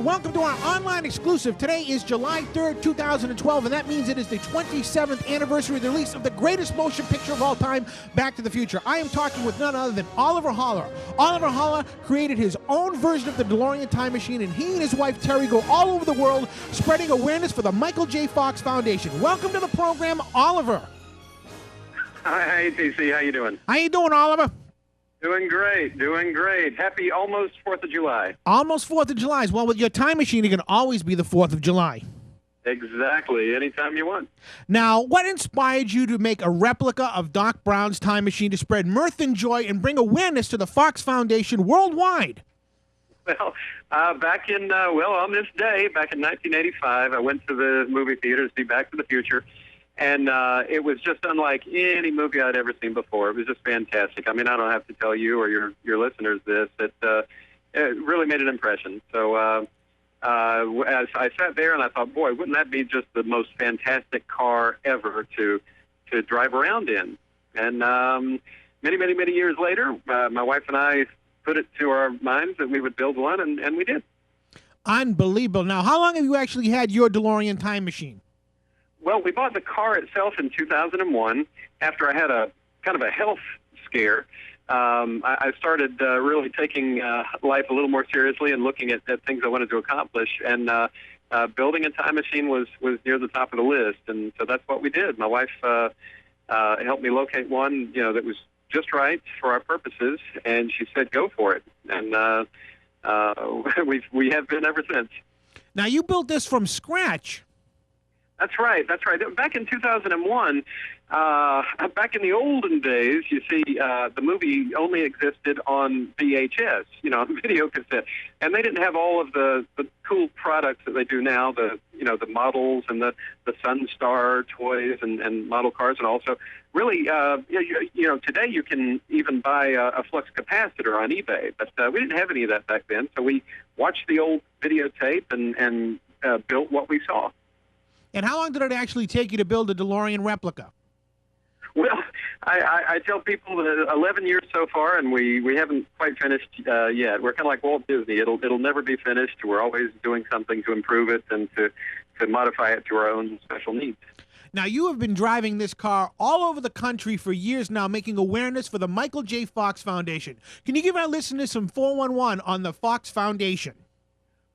welcome to our online exclusive. Today is July 3rd, 2012, and that means it is the 27th anniversary of the release of the greatest motion picture of all time, Back to the Future. I am talking with none other than Oliver Holler. Oliver Holler created his own version of the DeLorean time machine, and he and his wife Terry go all over the world spreading awareness for the Michael J. Fox Foundation. Welcome to the program, Oliver. Hi, TC. How you doing? How you doing, Oliver? Doing great. Doing great. Happy almost 4th of July. Almost 4th of July. Well, with your time machine, it can always be the 4th of July. Exactly. Anytime you want. Now, what inspired you to make a replica of Doc Brown's time machine to spread mirth and joy and bring awareness to the Fox Foundation worldwide? Well, back in, on this day, back in 1985, I went to the movie theater to see Back to the Future. And it was just unlike any movie I'd ever seen before. It was just fantastic. I mean, I don't have to tell you or your listeners this. It really made an impression. So as I sat there and I thought, boy, wouldn't that be just the most fantastic car ever to drive around in? And many years later, my wife and I put it to our minds that we would build one, and we did. Unbelievable. Now, how long have you actually had your DeLorean time machine? Well, we bought the car itself in 2001 after I had a kind of a health scare. I started really taking life a little more seriously and looking at things I wanted to accomplish. And building a time machine was near the top of the list. And so that's what we did. My wife helped me locate one, that was just right for our purposes. And she said, go for it. And we have been ever since. Now, you built this from scratch. That's right. Back in 2001, back in the olden days, you see, the movie only existed on VHS, video cassette, and they didn't have all of the cool products that they do now, the models and the Sunstar toys and model cars, and also really, today you can even buy a flux capacitor on eBay, but we didn't have any of that back then. So we watched the old videotape and built what we saw. And how long did it actually take you to build a DeLorean replica? Well, I tell people that 11 years so far, and we haven't quite finished yet. We're kind of like Walt Disney. It'll never be finished. We're always doing something to improve it and to modify it to our own special needs. Now, you have been driving this car all over the country for years now, making awareness for the Michael J. Fox Foundation. Can you give our listeners some 411 on the Fox Foundation?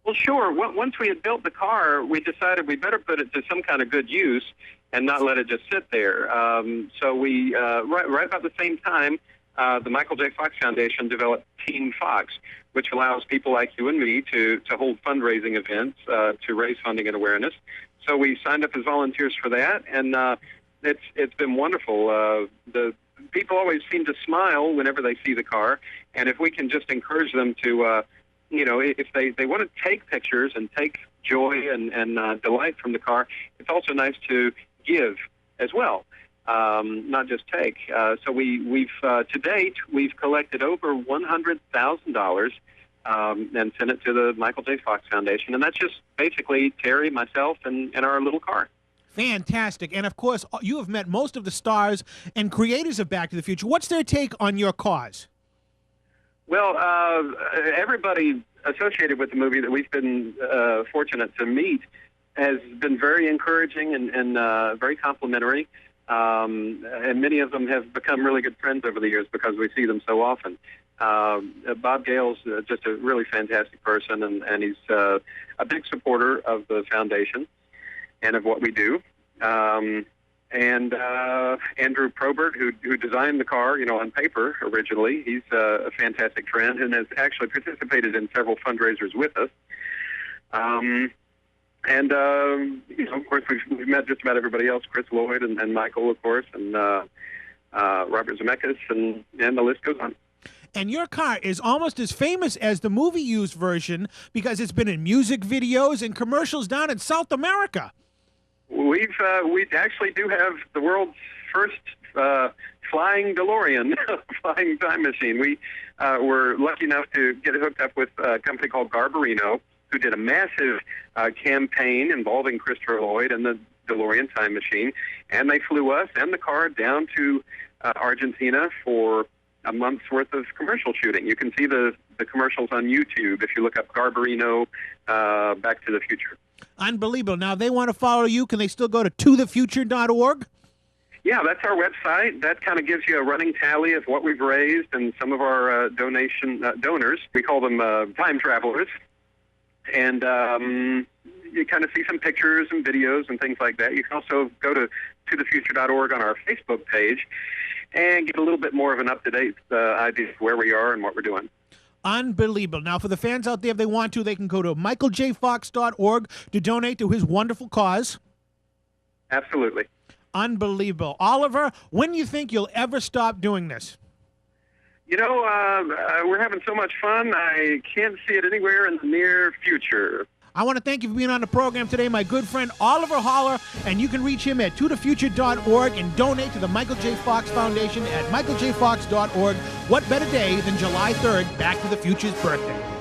Well, sure. Once we had built the car, we decided we better put it to some kind of good use and not let it just sit there. So we, right about the same time, the Michael J. Fox Foundation developed Team Fox, which allows people like you and me to hold fundraising events to raise funding and awareness. So we signed up as volunteers for that, and it's been wonderful. The people always seem to smile whenever they see the car, and if we can just encourage them to if they want to take pictures and take joy and delight from the car, it's also nice to give as well, not just take. So we've to date, we've collected over $100,000 and sent it to the Michael J. Fox Foundation. And that's just basically Terry, myself, and our little car. Fantastic. And, of course, you have met most of the stars and creators of Back to the Future. What's their take on your cause? Well, everybody associated with the movie that we've been fortunate to meet has been very encouraging and very complimentary. And many of them have become really good friends over the years because we see them so often. Bob Gale's just a really fantastic person, and he's a big supporter of the foundation and of what we do. And Andrew Probert, who designed the car, on paper originally, he's a fantastic friend and has actually participated in several fundraisers with us. Of course, we've met just about everybody else, Chris Lloyd and Michael, of course, and Robert Zemeckis, and the list goes on. And your car is almost as famous as the movie-used version because it's been in music videos and commercials down in South America. We actually do have the world's first flying DeLorean, flying time machine. We were lucky enough to get it hooked up with a company called Garbarino, who did a massive campaign involving Christopher Lloyd and the DeLorean time machine, and they flew us and the car down to Argentina for a month's worth of commercial shooting. You can see the the commercials on YouTube if you look up Garbarino, Back to the Future. Unbelievable. Now, if they want to follow you, can they still go to tothefuture.org? Yeah, that's our website. That kind of gives you a running tally of what we've raised and some of our donors. We call them time travelers. And you kind of see some pictures and videos and things like that. You can also go to tothefuture.org on our Facebook page and get a little bit more of an up-to-date idea of where we are and what we're doing. Unbelievable. Now, for the fans out there, if they want to, they can go to michaeljfox.org to donate to his wonderful cause. Absolutely. Unbelievable. Oliver, when do you think you'll ever stop doing this? You know, we're having so much fun, I can't see it anywhere in the near future. I want to thank you for being on the program today, my good friend Oliver Holler, and you can reach him at tothefuture.org and donate to the Michael J. Fox Foundation at michaeljfox.org. What better day than July 3rd, Back to the Future's birthday?